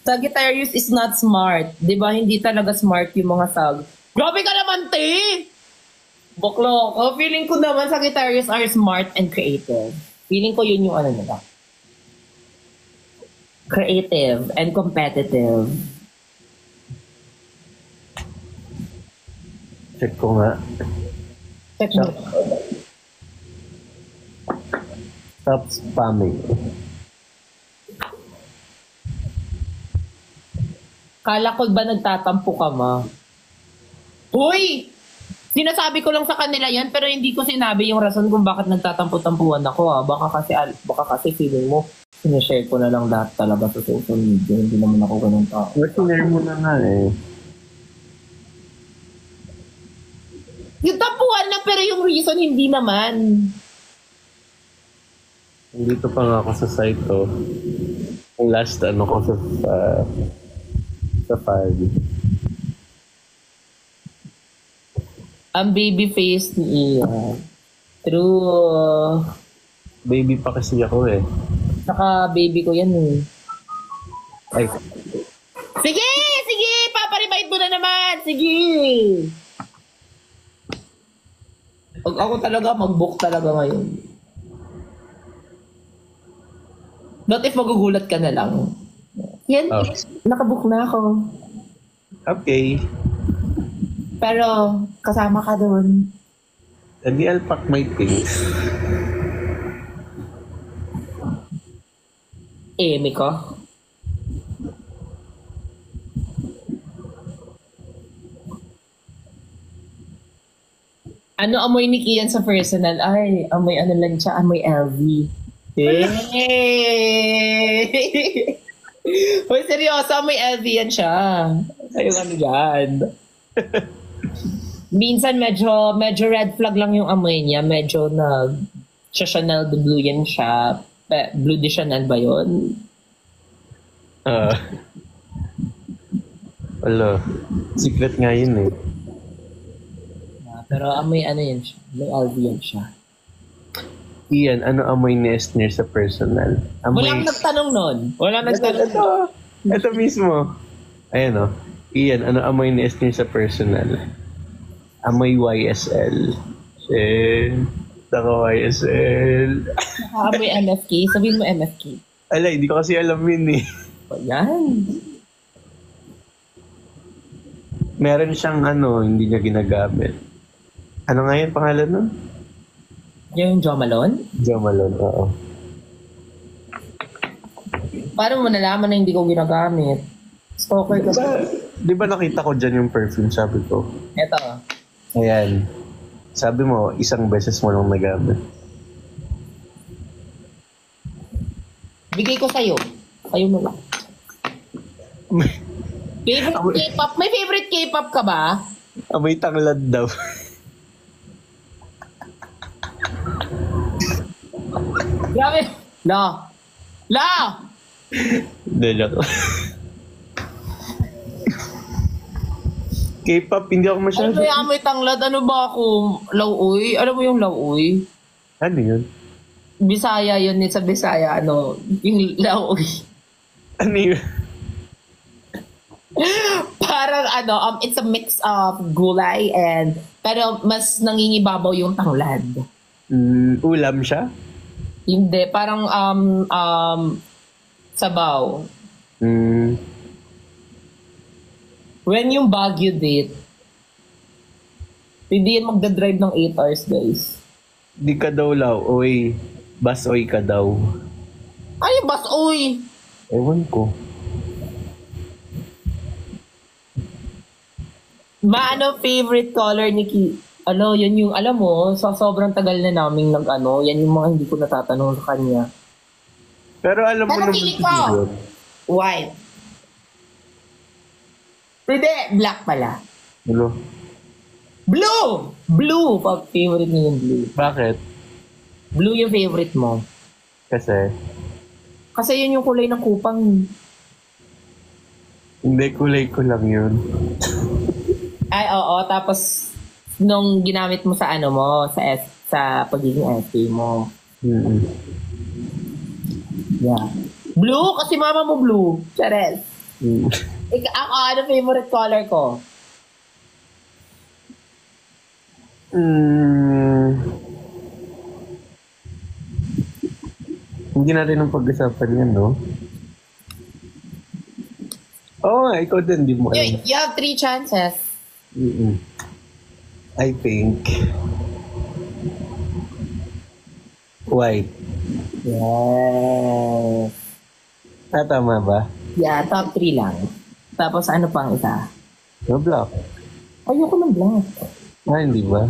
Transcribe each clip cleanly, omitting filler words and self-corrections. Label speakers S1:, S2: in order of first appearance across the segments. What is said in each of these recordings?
S1: Sagittarius is not smart. Di ba? Hindi talaga smart yung mga sag. Grabe ka naman, te! Boklo ko. Feeling ko naman Sagittarius are smart and creative. Feeling ko yun yung ano nila. Creative and competitive.
S2: Check ko nga.
S1: Check mo.
S2: Stop spamming.
S1: Kala ko ba nagtatampo ka, ma? Uy! Sinasabi ko lang sa kanila yan, pero hindi ko sinabi yung rason kung bakit nagtatampo-tampuan ako, ha? Baka kasi feeling mo, sinishare ko na lang lahat talaga sa social media. Hindi naman ako ganun tao.
S2: Sinare mo na nga eh.
S1: Yung tampuan na, pero yung reason hindi naman.
S2: Nandito pa nga ako sa site ko. Ang last ano ko sa file.
S1: Ang baby face ni Ian. True.
S2: Baby pa kasi ako eh.
S1: Saka baby ko yan eh.
S2: Ay,
S1: Sige! Sige! Paparibite mo na naman! Sige! Pag ako talaga, mag-book talaga ngayon. Not if magugulat ka na lang. Yan, nakabook na ako.
S2: okay.
S1: Pero, kasama ka doon.
S2: Hindi I'll pack my things.
S1: Miko. Ano amoy ni Kian sa personal? Ay, amoy ano lang siya, amoy LV. Hey! Uy, seryoso, amoy LV yan siya. Kayo ano dyan. Minsan medyo red flag lang yung amoy niya. Medyo Chanel de Blue yan siya. Blue de Chanel ba yun?
S2: Wala. Secret nga yun eh.
S1: Pero amoy ano yan siya. May LV yan siya.
S2: Ian, ano amoy ni Esner sa personal?
S1: Walang nagtanong nun. Walang nagtanong nun.
S2: Ito mismo. Ayan o. Ian, ano amoy ni Esner sa personal? Amoy YSL. Naka YSL.
S1: Amoy MFK. Sabihin mo MFK.
S2: Ala, hindi ko kasi alam yun eh.
S1: Yan.
S2: Meron siyang hindi niya ginagamit. Ano nga yun pangalan nun?
S1: Yung Jo Malone?
S2: Jo Malone, oo.
S1: Paano mo nalaman na hindi ko ginagamit? Stalker ka.
S2: Di ba nakita ko dyan yung perfume, sabi ko?
S1: Eto.
S2: Ayan. Sabi mo, isang beses mo lang nagamit.
S1: Bigay ko sa'yo. Sa'yo mo lang. Favorite K-pop? May favorite K-pop ka ba?
S2: Amoy tanglad daw.
S1: Grabe. La!
S2: Dala ko. K-pop, hindi ako masyado.
S1: Ano yung amoy tanglad? Ano ba ako? Lauoy? Alam mo yung lauoy?
S2: Ano yun?
S1: Bisaya yun. Sa Bisaya, yung lauoy.
S2: Ano yun?
S1: Parang it's a mix of gulay pero mas nangingibabaw yung tanglad.
S2: Ulam siya?
S1: Hindi, parang sabaw. When yung Baguio date, hindi yan magdadrive ng 8 hours, guys.
S2: Di ka daw oy. Basoy ka daw.
S1: Ay, basoy!
S2: Ewan ko.
S1: Favorite color ni yan yung, alam mo, sa sobrang tagal na namin yan yung mga hindi ko natatanong sa kanya.
S2: Pero alam mo naman
S1: ko, white. Hindi, black pala.
S2: Hello?
S1: Blue! Blue! Favorite niya yung blue.
S2: Bakit?
S1: Blue yung favorite mo.
S2: Kasi
S1: yun yung kulay ng kupang.
S2: hindi, kulay ko lang yun.
S1: Ay, oo. Tapos, nung ginamit mo sa sa pagiging FA mo. Yeah. Blue? Kasi mama mo blue. Chares.
S2: Mm.
S1: Ako, ano favorite color ko?
S2: Mm. Hindi natin ang pag-usapan yan, no? Oo nga, ikaw din, di mo alam.
S1: You have 3 chances.
S2: Mm-mm. I think white.
S1: Yes.
S2: Tama ba?
S1: Yeah, top 3 lang. Tapos ano pang isa?
S2: No, black.
S1: Ayoko ng black.
S2: Hindi ba?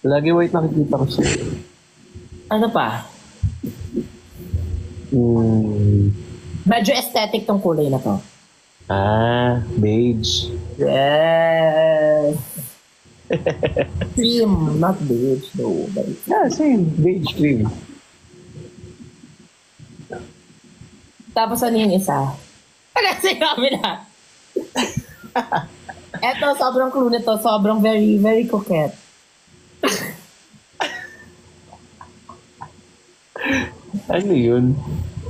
S2: Lagi white nakikita ko siya.
S1: Ano pa? Medyo aesthetic tong kulay na to.
S2: Beige.
S1: Yes. Cream, not beige though. But
S2: Same. Beige cream.
S1: tapos ano yung isa? Kasi kami na. Eto, sobrang clue nito. Sobrang very, very coquette.
S2: Ano yun?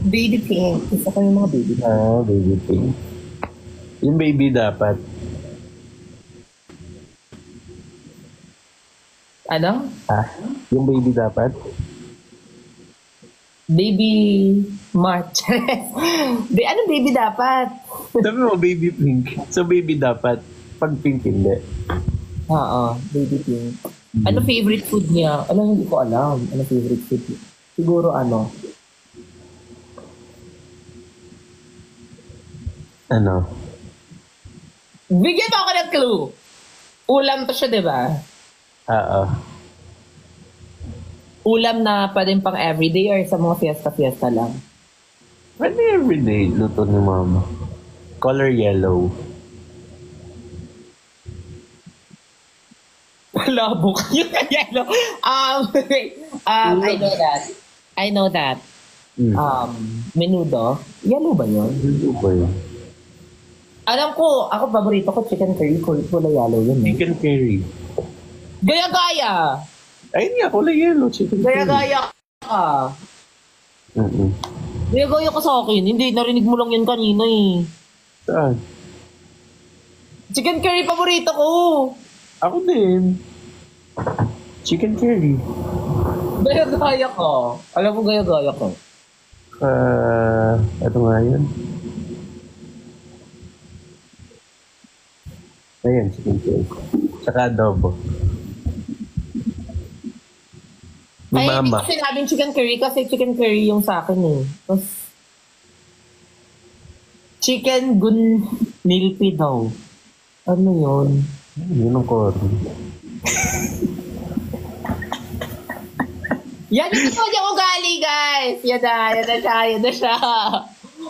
S1: Baby pink. Isa ko yung mga baby pink.
S2: Baby pink. Yung baby dapat.
S1: Ano?
S2: Yung baby dapat?
S1: Baby March. Ano baby dapat?
S2: Sabi mo, baby pink. So, baby dapat. Pag pink, hindi.
S1: Oo, baby pink. Ano favorite food niya? Hindi ko alam. Ano favorite food niya? Siguro ano? Bigyan mo ako ng clue. Ulam to siya, di ba?
S2: Oo.
S1: Ulam na pa din pang everyday or sa mga fiesta-fiesta lang?
S2: Pwede everyday luto ni mama. Color yellow.
S1: Labo kayo na yellow. I know that. Menudo. Yellow ba yun?
S2: Ano ba yun?
S1: Alam ko, ako paborito ko chicken curry. Kulay yellow yun eh.
S2: Chicken curry.
S1: Gaya-gaya!
S2: Ayun nga, kulay yellow. Chicken curry.
S1: Gaya-gaya ka. Gaya-gaya ka sa akin. Hindi, narinig mo lang yun kanina eh.
S2: Saan?
S1: Chicken curry paborito ko.
S2: Ako din. Chicken curry.
S1: Gaya-gaya ka. Alam mo gaya-gaya ka.
S2: Ito nga yun. Ayan, chicken curry. Saka adobo. Ni
S1: Ay,
S2: mama.
S1: hindi ko sinabing chicken curry kasi chicken curry yung sa akin eh. Tapos, chicken gunilpi daw. Ano yun?
S2: Yun ang corn.
S1: Yan yung ito niya ugali, guys! Yan na siya.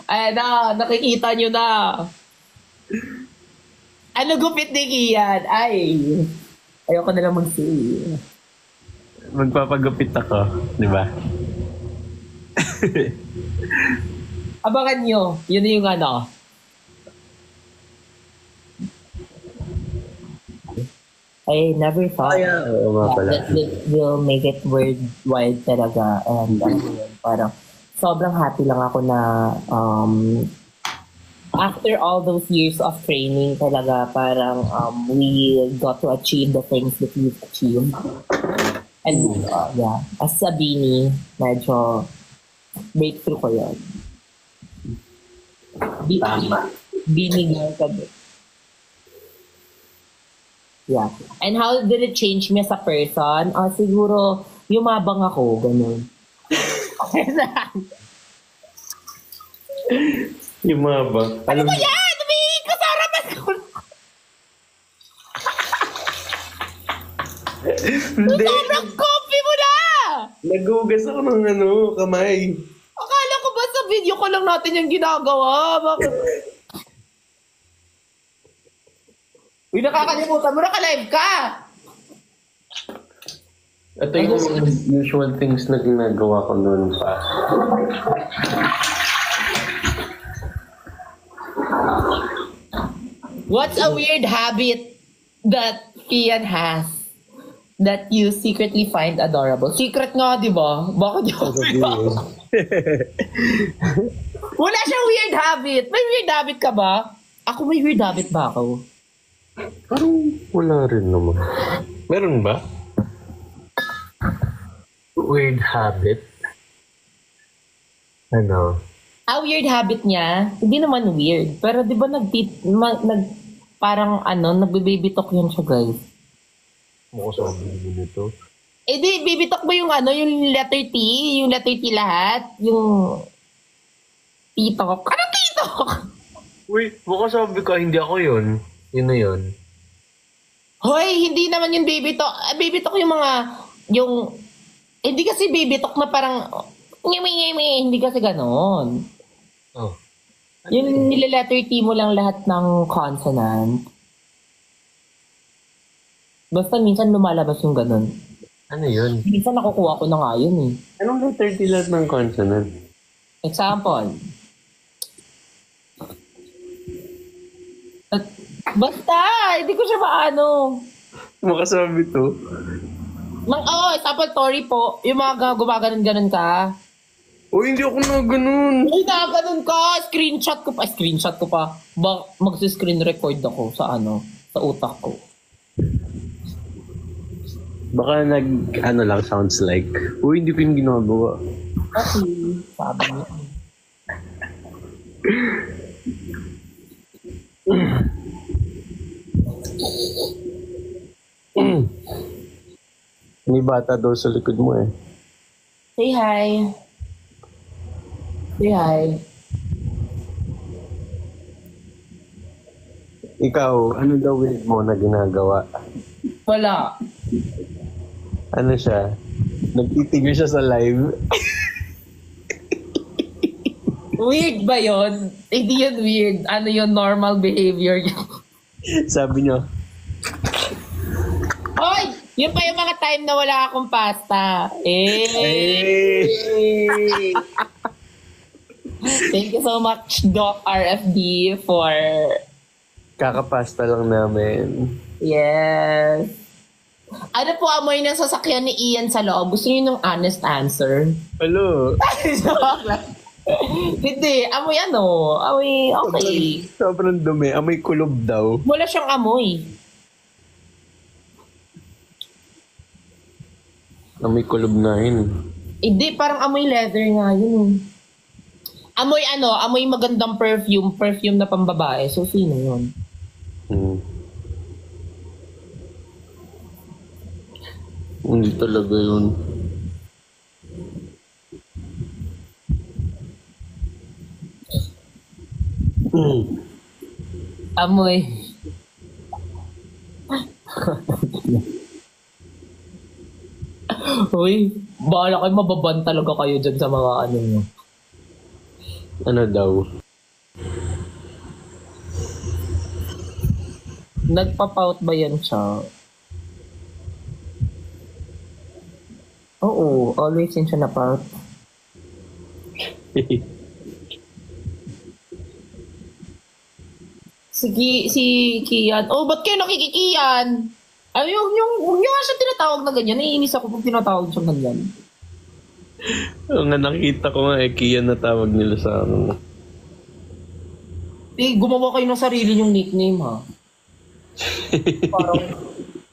S1: Ayan na, nakikita nyo na. Ano gupit ni Kian? Ay, ayoko na lang mag-see.
S2: Magpapagupit ako, di ba?
S1: Abangan nyo, yun yung ano. I never thought
S2: Oo nga pala.
S1: that will make it worldwide talaga. And parang sobrang happy lang ako na after all those years of training talaga, parang we got to achieve the things that we've achieved. And as a Bini, medyo breakthrough ko yun. Bini girl ka din. Yeah. And how did it change me as a person? Siguro, yumabang ako, ganun.
S2: Yumabang.
S1: Ano ba yan? Tumingin ko sa harapan ko.
S2: Hindi.
S1: Sobrang coffee mo na!
S2: Nagugas ako ng kamay.
S1: Akala ko ba sa video ko lang natin yung ginagawa? Bakit? Uy, nakakalimutan mo, naka-live ka!
S2: Ito yung usual things na ginagawa ko noon pa.
S1: What's a weird habit that Kian has that you secretly find adorable. Secret nga, di ba? Bakit yung wala siyang weird habit. May weird habit ka ba? Ako may weird habit ba ako?
S2: Parang wala rin naman. Meron ba? Weird habit? Ano?
S1: Weird habit niya, hindi naman weird. Pero di ba parang nagbe-baby talk yun siya, guys.
S2: Mukha sa abili nito.
S1: Di, baby talk ba yung yung letter T? Yung letter T lahat? Yung T-talk? Anong T-talk?
S2: Uy, baka sabi ka, hindi ako yun. Yun na yun.
S1: Hoy, hindi naman yung baby talk. Baby talk yung hindi kasi baby talk na parang, hindi kasi ganon.
S2: Oh.
S1: Yung nileletter T mo lang lahat ng consonant. Basta minsan lumalabas yung ganon.
S2: Ano yun?
S1: Minsan nakukuha ko na nga yun eh.
S2: Anong letter T lahat ng consonant?
S1: Example. Basta, hindi ko siya maano.
S2: Makasabi to.
S1: Example, Tori po. Yung mga gumaganon-ganon ka.
S2: Uy, hindi ako na ganun.
S1: Uy, nakaganon ka. Screenshot ko pa. Mag-screen record ako sa sa utak ko.
S2: Baka lang sounds like. Uy, hindi ko yung ginagawa.
S1: Okay, sabi niya.
S2: May bata daw sa likod mo eh.
S1: Say hi. Say hi.
S2: Ikaw, ano daw weird mo na ginagawa?
S1: Wala.
S2: Ano siya? Nagtitigil siya sa live.
S1: Weird ba yun? Hindi yun weird. Ano yun, normal behavior yun.
S2: Sabi niyo,
S1: Hoy! Yun pa yung mga time na wala akong pasta.
S2: hey!
S1: Thank you so much, Doc RFD, for...
S2: Kakapasta lang namin.
S1: Yes. Ano po amoy ng sasakyan ni Ian sa loob? Gusto niyo ng honest answer?
S2: Hello?
S1: Hindi. Amoy Amoy okay.
S2: Sobrang dumi. Amoy kulob daw.
S1: Wala siyang amoy.
S2: Amoy kulob nga yun.
S1: Hindi, parang amoy leather nga yun. Amoy amoy magandang perfume. Perfume na pambabae. So, sino yun?
S2: Hindi talaga yun.
S1: Amoy. Uy, bahala kayo, mababan talaga kayo dyan sa mga nyo.
S2: Ano daw?
S1: Nagpa-pout ba yan siya? Oo, always yun siya na-pout. Si Kian. Oh, ba't kayo nakikikian? Ay, huwag niyo nga siya tinatawag na ganyan. Naiinis ako pag tinatawag siya ganyan.
S2: Oo nga, nakita ko nga Kian na tawag nila sa akin.
S1: Gumawa kayo ng sarili yung nickname, ha? Parang,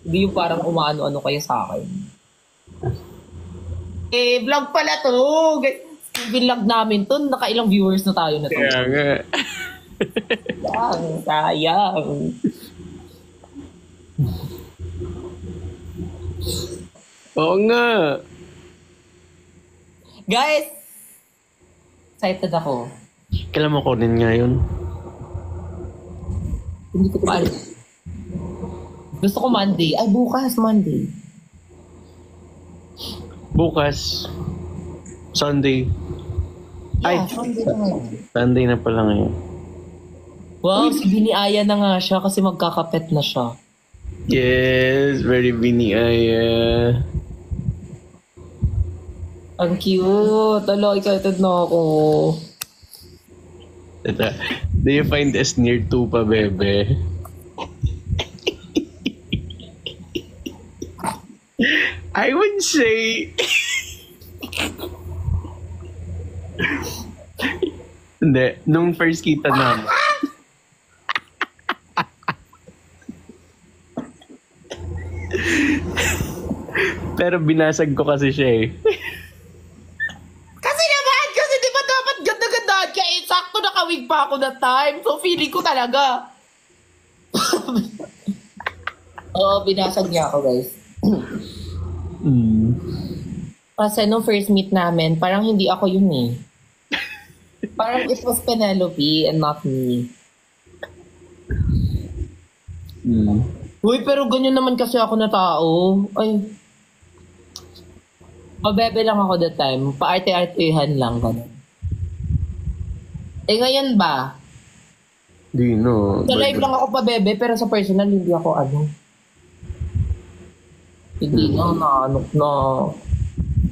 S1: hindi yung parang umaano-ano kayo sa akin. Vlog pala to. Vlog namin to. Nakailang viewers na tayo na to.
S2: Kaya nga.
S1: Sayang.
S2: Oo nga.
S1: Guys, excited ako.
S2: Kailan mo kunin nga yun?
S1: Hindi ko pa alam. Gusto ko Monday. Ay, bukas Monday.
S2: Bukas. Sunday.
S1: Yeah, Sunday na ngayon.
S2: Sunday na pala ngayon.
S1: Wow, si Biniaya na nga siya kasi magkakapet na siya.
S2: Yes, very Biniaya.
S1: Ang cute. Alo, excited na ako.
S2: Do you find us near 2 pa, bebe? I would say... Hindi, nung first kita namin. Pero binasag ko kasi siya eh.
S1: Kasi naman, kasi di ba dapat ganda-gandaan ka eh, sakto nakawig pa ako that time. So feeling ko talaga. Oo, binasag niya ako guys. Kasi nung first meet namin, parang hindi ako yun eh. Parang it was Penelope and not me. Uy, pero ganyan naman kasi ako na tao. Ay. Pabebe lang ako that time. Paarte-artehan lang. Ganun. Eh ngayon ba?
S2: Di no.
S1: Sa live lang ako pabebe, pero sa personal hindi ako ano. Hindi na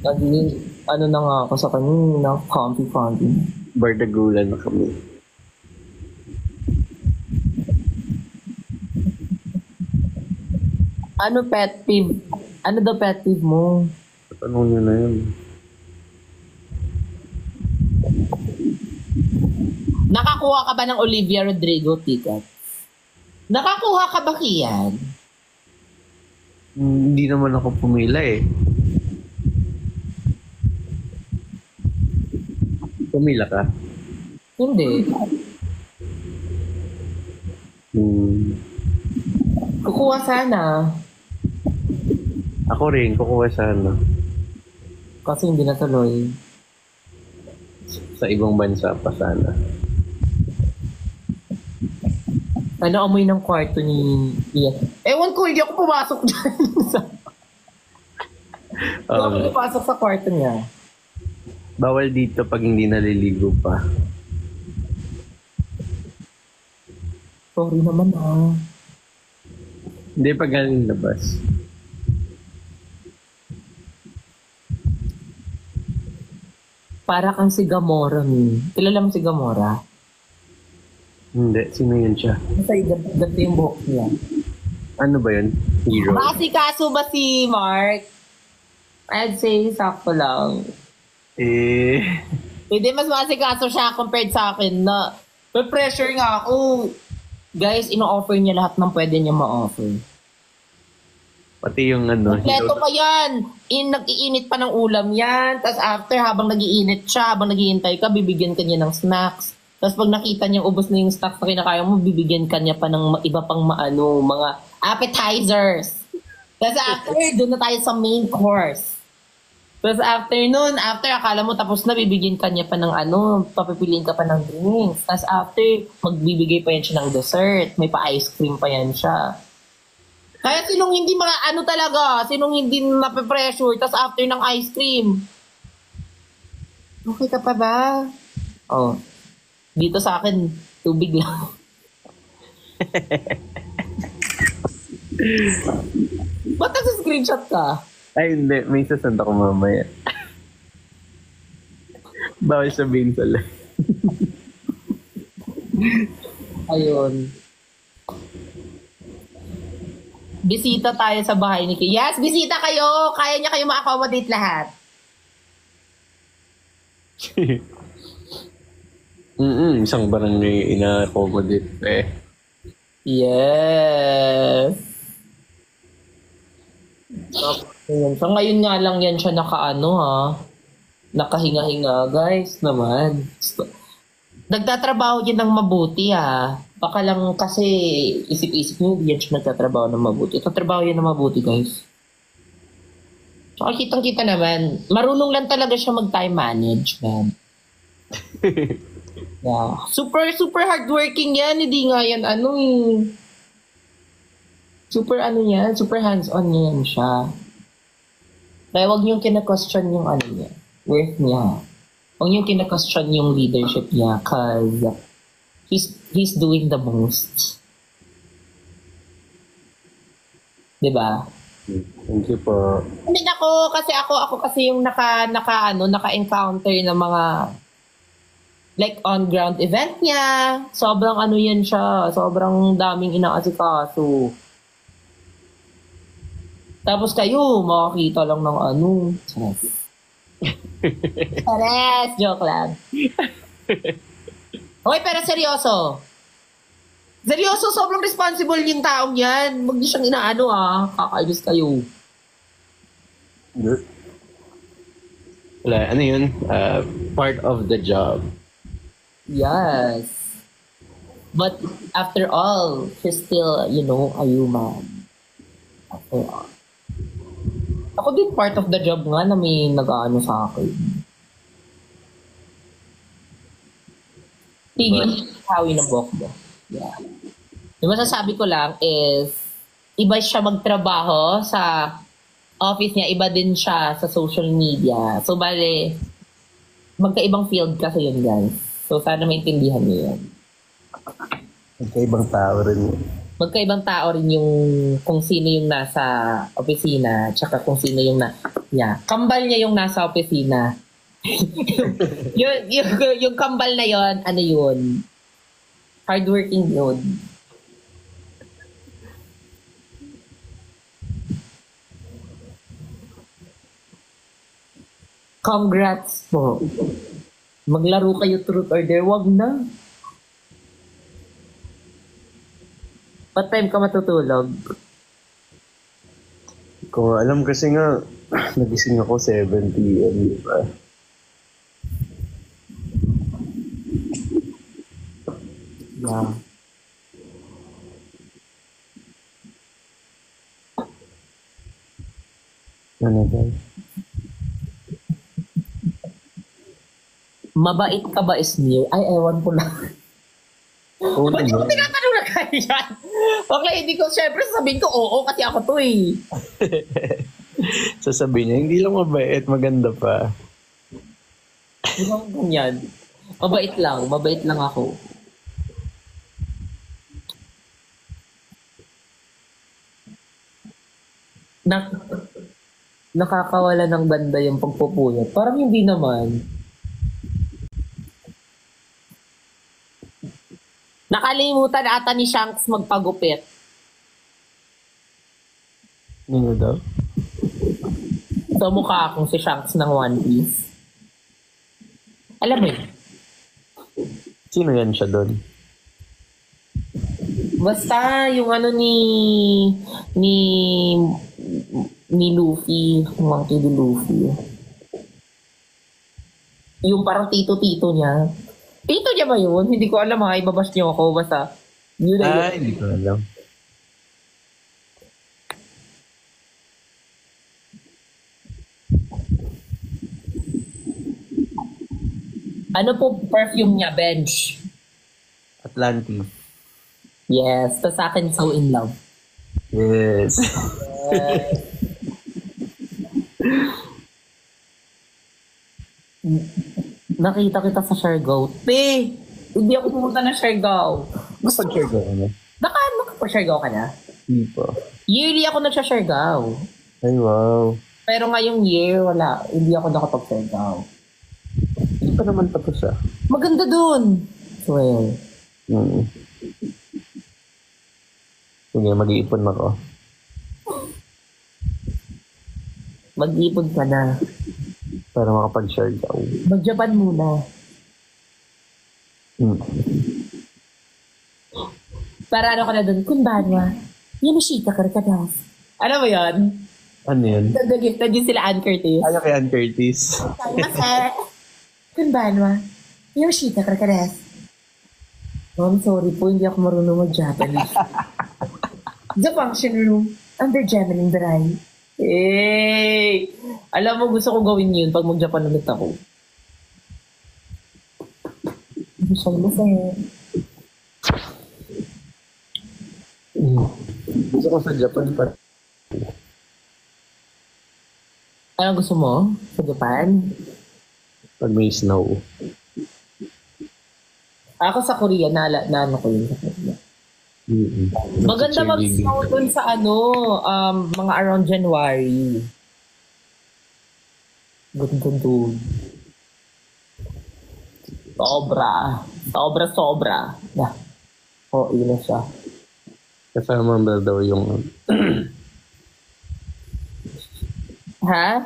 S1: naging ano na nga ako sa kanya, comfy.
S2: Bardagulan na kami.
S1: Ano pet peeve? Ano daw pet peeve mo?
S2: Tanong nyo na yun.
S1: Nakakuha ka ba ng Olivia Rodrigo ticket? Nakakuha ka ba Kian?
S2: Hindi naman ako pumila eh. Pumila ka?
S1: Hindi. Kukuha sana.
S2: Ako rin, kukuha sana.
S1: Kasi hindi natuloy.
S2: Sa ibang bansa pa sana.
S1: Ano amoy ng kwarto ni Ian? Ewan ko, hindi ako pumasok dyan. Hindi ako pumasok sa kwarto niya.
S2: Bawal dito pag hindi naliligo pa.
S1: Sorry naman ah.
S2: Hindi pag galing labas.
S1: Para kang si Gamora ni. Kilala mo si Gamora?
S2: Hindi, sino yun siya?
S1: Masay, ganito yung buhok niya.
S2: Ano ba yun? Hero?
S1: Kaso ba si Mark? I'd say sakto lang.
S2: Eh...
S1: Hindi, mas masikaso siya compared sa akin na pressure nga ako. Guys, ino-offer niya lahat ng pwede niya ma-offer.
S2: Pati yung ano...
S1: Kompleto pa yan. Nag-iinit pa ng ulam yan. Tapos after, habang nag-iinit siya, habang nag-iintay ka, bibigyan ka niya ng snacks. Tapos pag nakita niyang ubos na yung snacks na kinakaya mo, bibigyan ka niya pa ng iba pang mga appetizers. Tapos after, doon na tayo sa main course. Tapos after nun, akala mo tapos na, bibigyan ka niya pa ng papipiliin ka pa ng drinks. Tapos after, magbibigay pa yan siya ng dessert. May pa-ice cream pa yan siya. Kaya sinong hindi sinong hindi nape-pressure, tapos after ng ice cream. Okay ka pa ba? Oh. Dito sa akin, tubig lang. Ba't nasa-screenshot ka?
S2: Ay, hindi. May sasend ako mamaya. Bawal sabihin sa live.
S1: Ayun. Bisita tayo sa bahay ni Kay. Yes, bisita kayo! Kaya niya kayo ma-accommodate lahat.
S2: Isang barangay ina-accommodate eh.
S1: Yes. So ngayon nga lang yan siya nakahinga-hinga guys naman. Nagtatrabaho yan ng mabuti Baka lang kasi isip-isip nyo, yan siya nagtatrabaho ng mabuti. Tatrabaho yan ng mabuti guys. So kitang-kita naman, marunong lang talaga siya mag-time management. Yeah. Super hardworking yan, hindi nga yan super hands-on yan siya. Kaya wag niyong kina-question yung niya, worth niya. Huwag niyong kina-question yung leadership niya cause he's doing the most. Diba?
S2: Thank you po.
S1: Hindi ako kasi yung naka-encounter ng mga like on-ground event niya. Sobrang yan siya. Sobrang daming inaasikaso. Tapos kayo, makakita lang ng ano. Chares! Joke lang. Okay, pero seryoso. Seryoso, sobrang responsible yung taong yan. Huwag niyo siyang inaano kakainis kayo.
S2: Wala, ano yun? Part of the job.
S1: Yes. But after all, she's still, you know, a human. After all. Ako din part of the job nga na may nag-ano sa akin. Tigil hawi ng buhok mo. Yeah. Yung masasabi ko lang is, iba siya magtrabaho sa office niya, iba din siya sa social media. So, bale, magkaibang field kasi yun, guys. So, sana maintindihan niyo yun.
S2: Magkaibang tao rin yun.
S1: Magkaibang tao rin yung kung sino yung nasa opisina tsaka kung sino yung kambal niya yung nasa opisina. yung kambal na yon, ano yun? Hardworking yun. Congrats po. Maglaro kayo truth or dare, wag na. What time ka matutulog?
S2: Ko alam kasi nga, nagising ako 7 p.m. Diba?
S1: Yeah.
S2: Ano ba?
S1: Mabait ka ba, Isnir? Ay, ewan ko lang.
S2: Oo
S1: Ba't
S2: naman.
S1: ko tinatanong na ganyan? Okay, hindi ko, syempre sabihin ko, oo, kasi ako to eh.
S2: Sasabihin niya, hindi lang mabait, maganda pa.
S1: Hindi ko ganyan. Mabait lang ako. Nakakawala ng banda yung pagpupuyat. Parang hindi naman. Nakalimutan ata ni Shanks magpagupit.
S2: Ano daw?
S1: So, mukha akong si Shanks ng One Piece. Alam mo yun?
S2: Sino yan siya doon?
S1: Basta yung ano ni Luffy, Monkey D. Luffy. Yung parang tito-tito niya. Tito niya ba yun? Hindi ko alam ibabas niyo ako. Basta, yun na yun.
S2: Hindi ko alam.
S1: Ano po perfume niya? Bench.
S2: Atlantis.
S1: Yes. Tas sa akin, So In Love.
S2: Yes.
S1: Nakita kita sa Siargao. Hindi ako pumunta na Siargao.
S2: Napag-share ko ano?
S1: Nakapag-Siargao ka na?
S2: Hindi pa.
S1: Yearly ako nagsa-Siargao.
S2: Ay, wow.
S1: Pero ngayong year, wala. Hindi ako nakapag-Siargao.
S2: Hindi pa naman tapos ah.
S1: Maganda dun. Swear.
S2: Sige, mag-iipon ako.
S1: Mag-ipon ka na.
S2: Para makapag-share ka.
S1: Mag-Japan muna. Para ano ka na dun? Kunbanwa. Yamashita Karkadas. Ano mo yan?
S2: Ano yun?
S1: Nag-gifted yun sila Ann Curtis.
S2: Ano kay Ann Curtis?
S1: Masa. Kunbanwa. Yamashita Karkadas. Mom, sorry po. Hindi ako marunong mag-Japanese. The function room. Under Javelin Baray. Hey! Alam mo, gusto ko gawin yun pag mag-Japan ulit ako. Gusto
S2: ko sa Japan pa.
S1: Ano gusto mo? Sa Japan?
S2: Pag may snow.
S1: Ako sa Korea, na ko yun sa Korea. Maganda mag-snow dun sa mga around January. Good. Sobra. Yeah. Ina siya.
S2: Kasama ba daw yung
S1: Ha?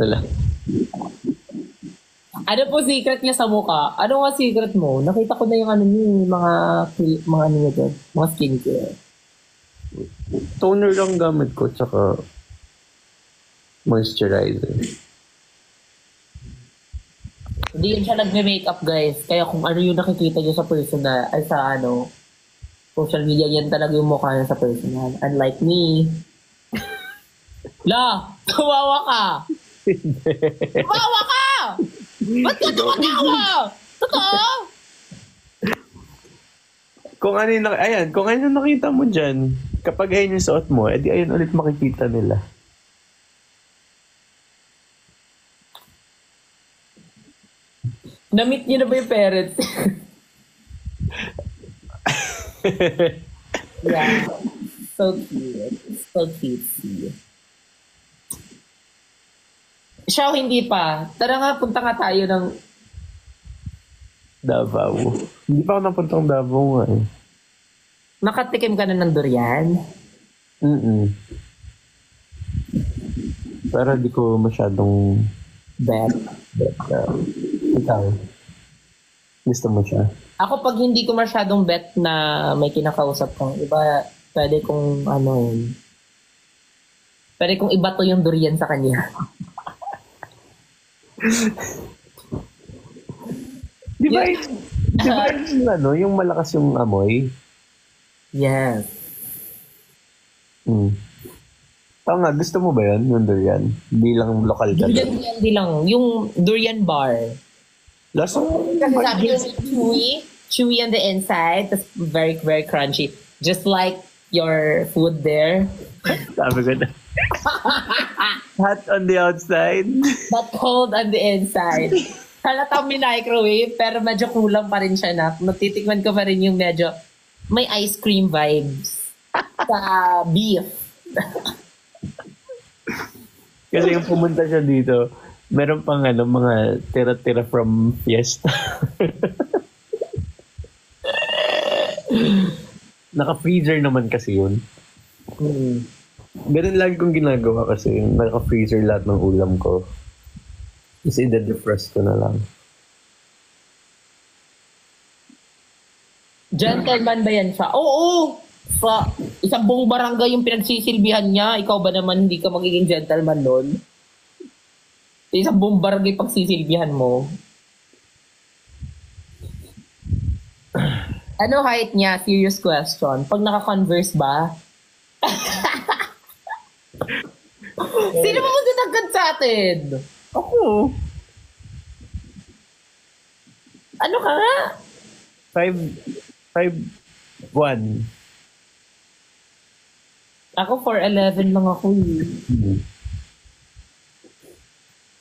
S2: Wala.
S1: Ano po secret niya sa mukha? Ano nga secret mo? Nakita ko na yung ano niya, mga ano niya dyan, mga skincare.
S2: Toner lang gamit ko, tsaka moisturizer.
S1: Hindi yun siya nagme-makeup, guys. Kaya kung ano yung nakikita niyo sa personal, ay sa ano, social media, yan talaga yung mukha niya sa personal. Unlike me. La! Tumawa ka! Tumawa ka! Ba't ka tumatawa? Totoo?
S2: Kung ano yung, ayan, kung ano yung nakita mo dyan, kapag ayun yung suot mo, edi ayun ulit makikita nila.
S1: Na-meet niyo na ba yung parents? Yeah. So cute. So cute. Siya hindi pa. Tara nga, punta nga tayo ng...
S2: Davao. Hindi pa ako napuntang Davao nga eh.
S1: Nakatikim ka na ng durian?
S2: Pero di ko masyadong
S1: Bet.
S2: ikaw. Gusto mo siya?
S1: Ako pag hindi ko masyadong bet na may kinakausap kong iba, pwede kong ano yun. Pwede kong ibato yung durian sa kanya.
S2: Di ba yung, ano, yung malakas yung amoy?
S1: Yes.
S2: Tama nga, gusto mo ba yun, yung durian? Bilang lokal ka
S1: Durian
S2: doon?
S1: candy lang. Yung durian bar.
S2: Lasa?
S1: Kasi sabi yung chewy on the inside, tas very, very crunchy. Just like your food there.
S2: Sabi ko na. Hot on the outside.
S1: But cold on the inside. Halatang microwave, pero medyo kulang pa rin siya na. Natitikman ko pa rin yung medyo may ice cream vibes sa beef.
S2: Kasi yung pumunta siya dito, meron pang ano, mga tira-tira from fiesta. Naka-freezer naman kasi yun. Ganun lagi kong ginagawa kasi naka-freezer lahat ng ulam ko. Kasi i-defrost ko na lang.
S1: Gentleman ba yan siya? Oo! Sa isang buong barangay yung pinagsisilbihan niya, ikaw ba naman hindi ka magiging gentleman nun? Sa isang buong barangay pagsisilbihan mo. Ano height niya? Serious question. Pag naka-converse ba? Sino ba magdadagdag sa atin?
S2: Ako!
S1: Ano ka nga?
S2: 5'1".
S1: Ako 4'11 lang ako eh.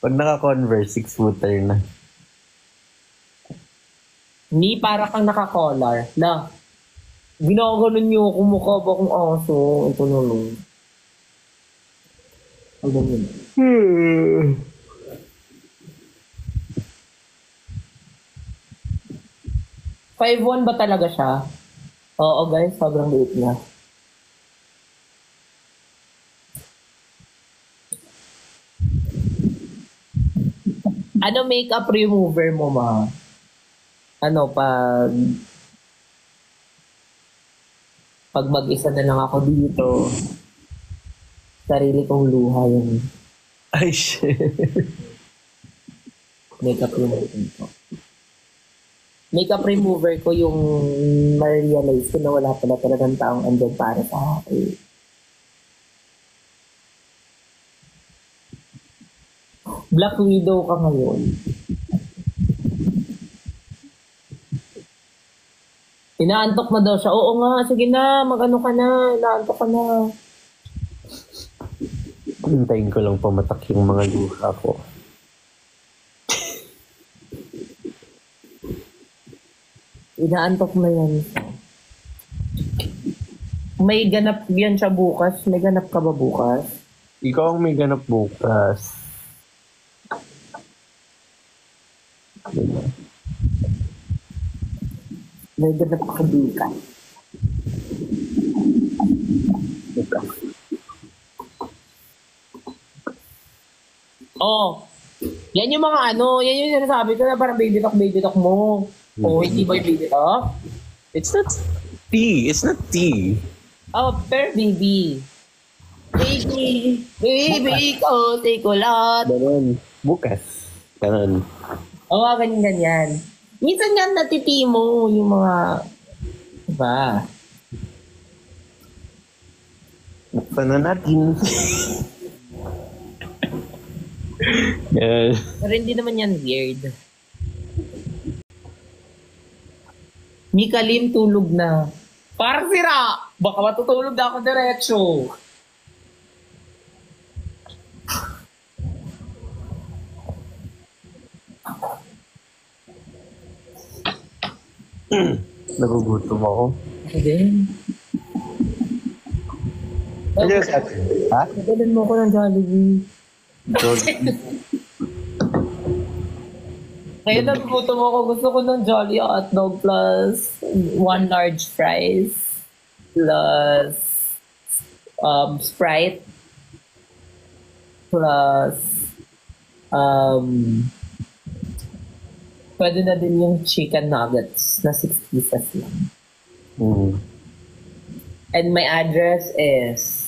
S2: Pag naka-converse, 6-footer na.
S1: Ni para kang naka-collar. Na, ginaganon niyo ako, mukha ba akong aso? Ito na lang. Ang ganyan. 5'1" ba talaga siya? Oo guys, sobrang liit niya. Ano makeup remover mo, ma? Ano, pag mag-isa na lang ako dito, sarili kong luha yun.
S2: Ay, shit.
S1: Makeup remover ko. Makeup remover ko yung ma-realize ko na wala pala talagang taong andyan para sa akin. Black Widow ka ngayon. Inaantok na daw siya. Oo nga, sige na, mag-ano ka na, inaantok ka na.
S2: Hintayin ko lang pamatak yung mga luha ko.
S1: Inaantok na yan. May ganap yan siya bukas. May ganap ka ba bukas?
S2: Ikaw ang may ganap bukas.
S1: May ganap ka bukas. Oh, yan yung mga ano, yan yung sinasabi ko na parang baby talk mo. Oh, hindi ba yung baby talk?
S2: It's not tea. It's not tea.
S1: Oh, pero baby. Baby ko, take ko lahat.
S2: Ganun. Bukas. Ganun.
S1: Oo, ganyan. Minsan nga natitimo yung mga, diba?
S2: Buksan na natin. Yan.
S1: Pero hindi naman yan weird. Mika Lim tulog na. Parang sira! Baka matutulog na ako diretso.
S2: Nagugutom ako.
S1: Hindi.
S2: Ano yung sa atin? Ha?
S1: Nagalan mo ko ng Jollibee. Ngayon nagugutom ako. Gusto ko ng Jolly hotdog plus 1 large fries plus Sprite plus pwede na din yung chicken nuggets na 6 pieces lang.
S2: Mm.
S1: And my address is